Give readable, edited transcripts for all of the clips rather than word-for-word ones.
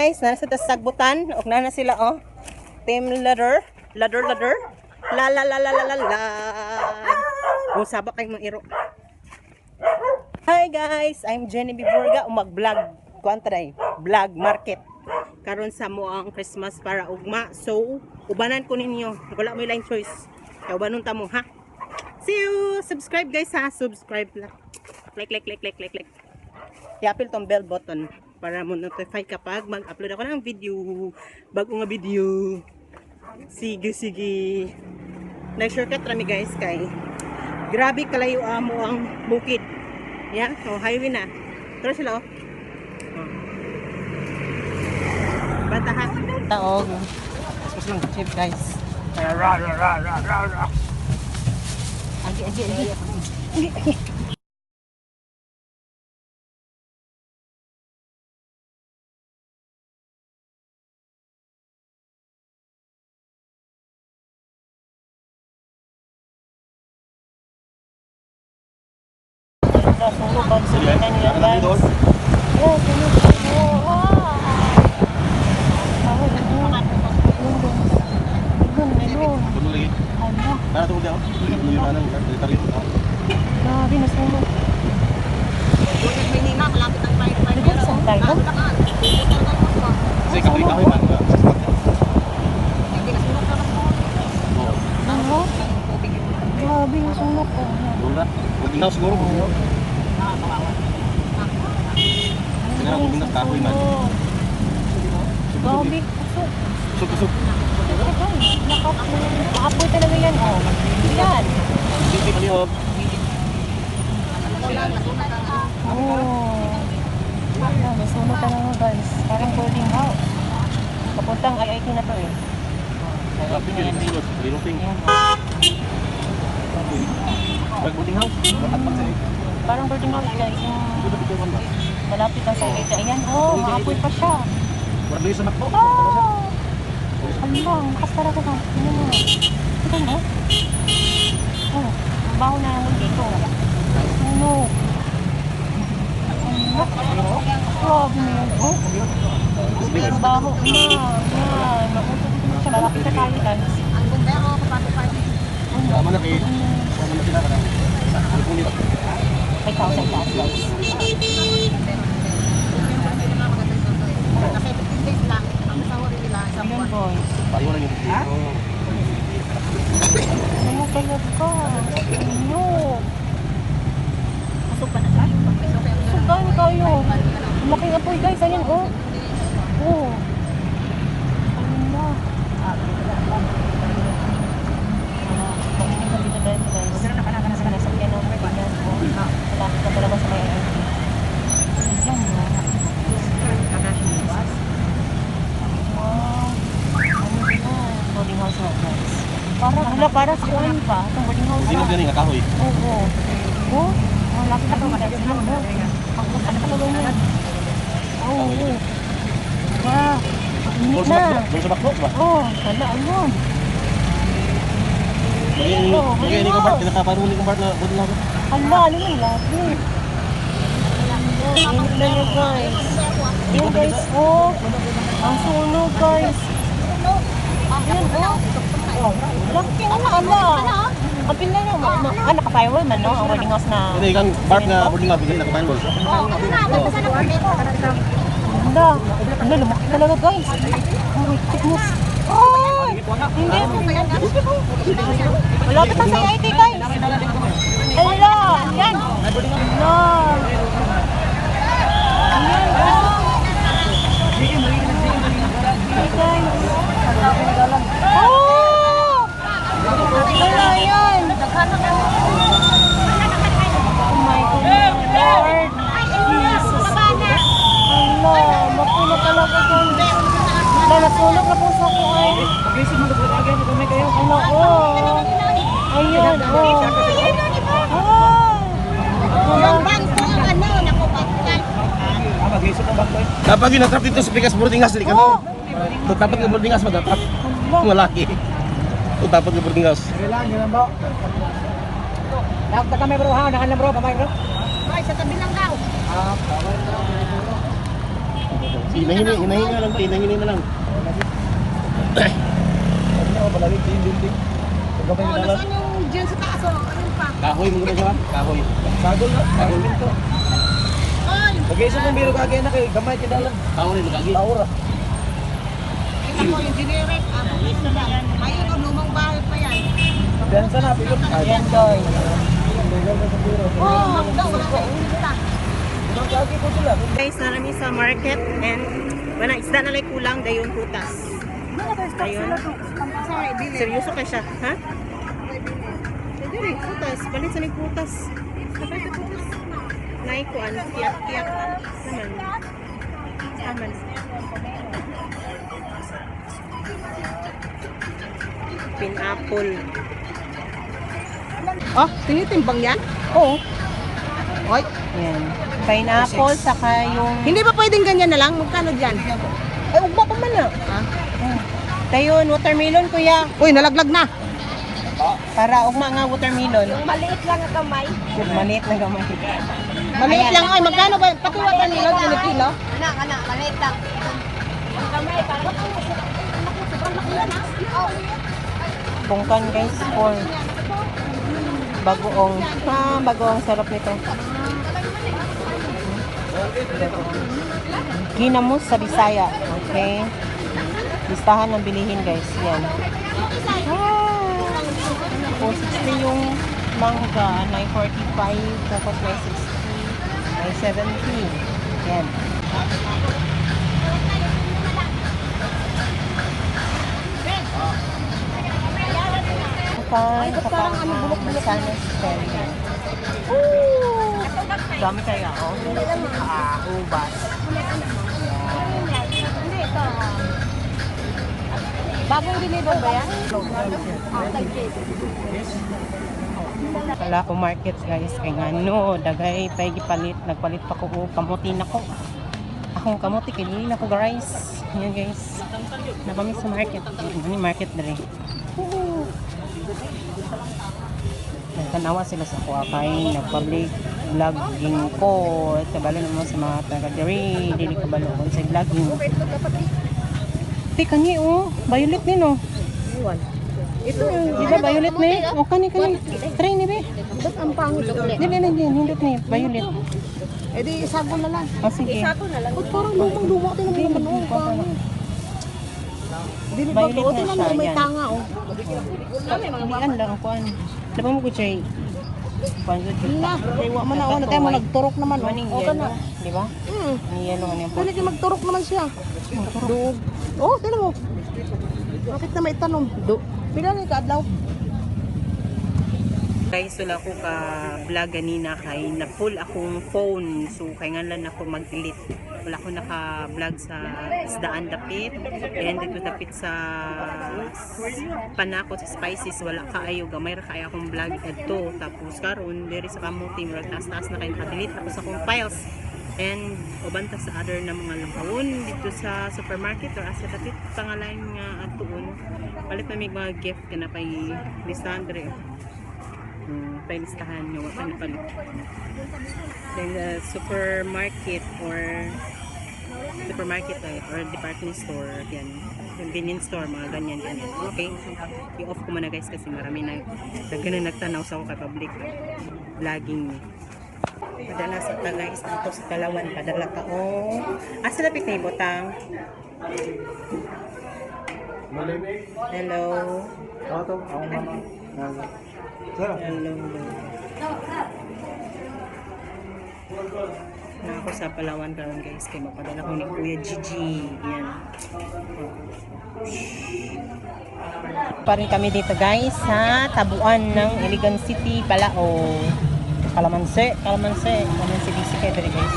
Guys, nasa tas sagbutan. Og na sila oh. Team ladder. La la la la la la la. Oh, sabak kay mga iro. Hi guys, I'm Jenny Biburga. Mag-vlog. Kuan taday. Vlog market. Karon sa mo ang Christmas para ugma. So, ubanan ko ninyo. Wala mo line choice. Kaya ubanon ta mo ha. See you. Subscribe guys ha. Subscribe lang. Like. I-apple tong bell button para mo notify kapag mag-upload ako ng video. Bago nga video. Sige. Nag-shortcut rami guys kay grabe kalayo mo ang bukid. Yeah, so highway na. Tara sila oh. Bata ha. Taog. Mas lang chip guys. Agi. Sunog ang silitan nila guys. Yeah, sunog. Grabe na sunog. Malapit ang fire. Saan tayo? Kasi kahoy-kahoy man. Grabe yung sunog ko. Buginaw siguro. Siguro buginaw kahoy man. Grabe. Kusog. Nakapoy talaga yan. Oh. Yan. Lihog. Oh. May sunog talaga guys. Parang boarding house. Papuntang IIT na to eh. Grabe yun yung silot. Linuting. Boarding house. Parang boarding house guys. Malapit na sa IIT. Ayan oh. Maapoy pa siya. Marami sa makbo. Oh! Alam, lakas talaga ka. Ano mo? Ito mo? Oh, baho na naman dito. Ano? Grabe na yan. Oh, baho na. Yan. Makutot na siya. Malapit na tayo guys. Ang bumbero, kapag Sama na kayo. Sama na sila. 5,000 plus guys. Kasi 15 days lang. Ang sahuri nila. Ayan boys. Tayo na yung ha? Ano talaga? Ano? Pasok pa na tayo. Pasukan kayo. Lumaki nga po guys. Ayan oh. Oh. Ayun na. Pagkakita ka dito guys. Nasakyan ng pagkakita. Malapit na talaga sa may IIT. Ayan na. Boarding house na guys. Para sa kuhan pa. Itong boarding house na. Sino galing nga kahoy? Oo. Oh, laki na ba? Ano ka na yan? Oo. Wow. Init na. Doon sa bakbo ba? Oo. Hala, ayun. Magiging ka Bart, kinakaparuli kong Bart na boarding house. Hala, ano yung laki? Init na niya guys. Ayun guys, oh. Ang sunog guys. Ayun, oh. Laki na hala. Ang pila na, naka-firewall man, no? Ang boarding house na... Hindi, kang Bart na boarding house, bigay naka-firewall. Handa. Handa, lumaki talaga guys. Oh my goodness. Oh! Hindi. Malapit na sa IIT guys. Hala, yan. Hala. Ayan, oh. Hey guys. Oh! Hala, yan. Oh my goodness, Lord. Jesus. Hala, mapuno talaga guys. Hala, nasunog na po sa kuhay. Hala, oh. Ayun, oh. Dapat yun natrap dito sa Pikas boarding house. Oh. Dapat nga boarding house madatrap. Mga laki. Dapat nga boarding house. Ganun bro. Dapat ka kami bro ha. Nakan na bro. Pamay bro. Ay, sa tabi lang daw. Ah, Hinahingi na lang ba? Hinahingi na lang. Ano ba lagi yung building? Pagkabay na lang. yung dyan sa taas? Ano pa? Kahoy mo gano'n siya? Kahoy. Sagol na. Kahoy minto. Ay! Okay, so nang biro kagay na kay gamay kindalan. Kahoy mo gagi. Taura. Ito ko yung generic. Bakit na lang? May ito, lumang bahay pa yan. Diyan sana pilot. Ayan guys. Oo, daw, wala ko. Gagi ko sila. Guys, narami sa market and wala, isda na lang kulang dayon putas. Ayun. Seryoso ka siya, ha? Pwede rin, putas. Balit sa may putas. Sabay sa putas. Naikuan, kiyak-kiyak. Naman. Naman. Pineapple. Oh, tinitimbang yan? Oo. Oy. Yan. Pineapple, saka yung... Hindi ba pwedeng ganyan na lang? Magkano dyan? Ay, ugba pa man na. Ha? Dayon, watermelon, kuya. Uy, nalaglag na. Para ugma nga watermelon. Maliit lang ang kamay. Maliit na gamay. Maliit Ayan. lang. Ay, magkano ba? Pati watermelon, kilo? Anak, maliit lang. Ang kamay, parang sobrang laki yan, ha? Bungkan guys, for bagoong. Bagoong sarap nito. Ginamos sa Bisaya. Okay. Listahan ng bilihin guys. Yan. Ah, 460 yung mangga. 945. Tapos 960. 970. Yan. Parang ano, bulok-bulok na spelling. Dami kaya, oh. Ubas. Hindi, ito. Bagong deliver ba yan? Kala ko market guys. Kaya nga no, dagay tayo gipalit. Nagpalit pa ko. Kamuti na ko. Akong kamuti, kinili na ko guys. Yan guys. Napamit sa market. Ano market na rin. Nagtanawa sila sa kuha kay nag-public vlogging ko. Kabalo naman sa mga taga-diri. Dili kabalo ko sa vlogging. Kani oh. Violet din oh. Ito, Di ba violet ni? O kani. Try ni be. ba't ang pangit ulit? Dili hindot ni violet. Eh di, isago na lang. O sige. Ba't parang lumang-luma ka din naman ang pangit? Dili ba Violet ito? na Tingnan siya, mo, may yan. tanga, oh. Lian lang kuan. Diba mo ko chay? Kuan jud Na, kaywa man na, ano tayo mo, nagturok naman, oh. Maning O, ka na. yellow, di ba? Ang yellow ano yung Pwede kayo magturok naman siya. Dug. Oh, tingnan mo. Bakit na may tanong? Pila ni kaadlaw? Guys, wala ko ka vlog ganina kay na full akong phone. So kay nga lang ako mag-delete. Wala ko naka-vlog sa isdaan dapit. And dito dapit sa panakot sa spices wala kaayo gamay ra kay akong vlog adto. Tapos karon diri sa kamuti murag taas-taas na kay naka-delete ako sa akong files. And ubanta sa other na mga lakawon dito sa supermarket or asa dapit pangalan nga atuon. Palit na may mga gift kana pay listahan diri. Listahan nyo ano palit. Then supermarket or department store yan, convenience store, mga ganyan. Okay, i-off ko muna guys kasi marami na ganun nagtanaw sa ako kay public vlogging. Padala sa guys dito sa Kalawan, padala ka asa lapit na ibutang. Hello. Hello. Na ako sa Palawan karon guys kay mapadala ko ni Kuya Gigi. Yan. Pa rin kami dito guys sa tabuan ng Iligan City, Palao. Kalamansi busy kayo dito guys.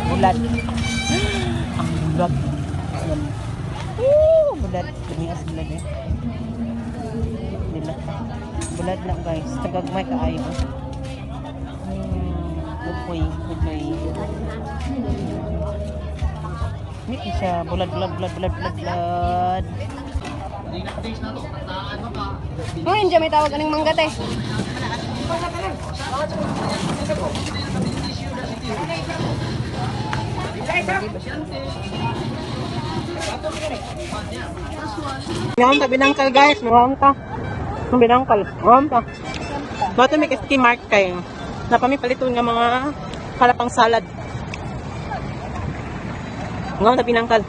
Bulat. Ang bulat. Bulat. Dumias bulat eh. Bulat na guys, tagagmay kaayo. Upoy. Miki siya, bulat. Oh, hindi may tawag aning mangga te. Ngayon ta binangkal guys, ngayon ta. Ang binangkal, ngayon ta. Bato may FK Mark kayo. Napami paliton nga mga kalapang salad. Ngayon ta binangkal.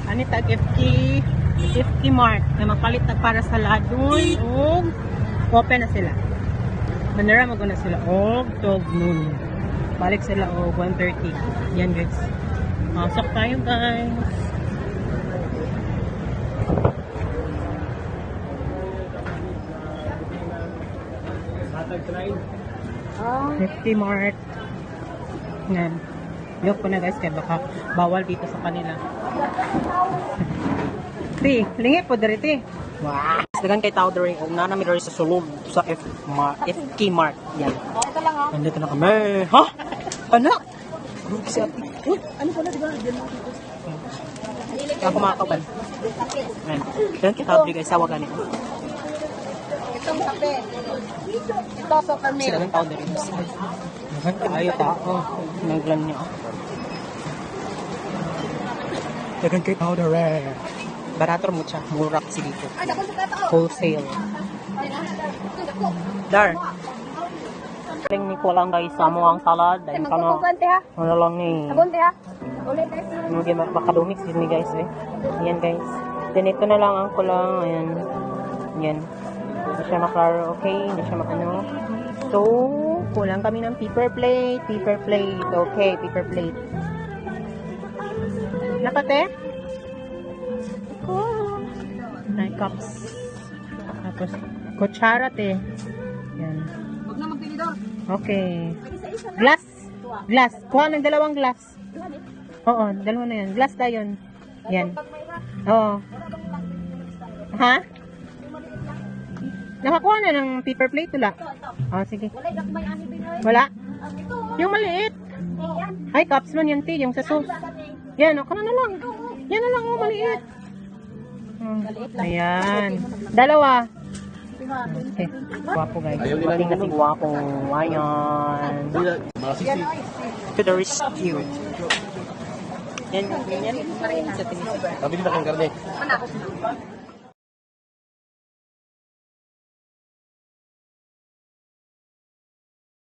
Ani tag FK Mark na magpalit na para sa ladon o open na sila. Manara mag na sila o 12 noon. Balik sila o 1:30. Yan guys. Masok tayo guys. Ah, 50 Mart. Yan. Look ko na guys kaya baka bawal dito sa kanila. Ti, lingi po dito. Wow. Dagan kay tao diri og na mi diri sa sulod sa FK Mart. Yan. ito lang ha. Nandito na kami. Ha? Anak. Group si ate. Uy, Ano pala, di ba? Diyan lang. ako makakaban. Yan. Dagan kay tao diri guys sa wagan nito. Itong kape. Ito sa kami. Sila ng tao diri. Dagan kay ayo tao. Naglan niya. Dagan kay tao diri. Barato mo siya. Mura kasi dito. Ay, dako sa kato. Wholesale. Dar. Galing ni ko lang guys sa mo ang salad. Dahil ka na. Magkukugan, te ha? Ano lang ni. Sabon, te ha? Ulit, te. Hindi makadumi. Excuse me guys eh. Ayan guys. Then ito na lang ang kulang. Ayan. Ayan. Hindi siya maklaro. Okay. Hindi siya makano. So, kulang kami ng paper plate. Paper plate. Okay. Paper plate. Nakate? Nine cups. Tapos, kutsara te. Yan. Huwag na magpilidor. Okay. Glass. Glass. Kuha ng dalawang glass. Oo, dalawa na yan. Glass tayo yun. Yan. Oo. Ha? Nakakuha na ng paper plate wala? Oh, sige. Wala? Yung maliit. Ay, cups man yan, te. Yung sa sauce. Yan, ako na lang. Yan na lang, oh, maliit. Ayan. Dalawa. Okay. Guwapo guys. Mating na si guwapo. Ayan. Masisi. To the rescue. Yan. Yan. Sa tinis. Tapi di makan karne. Mana ako?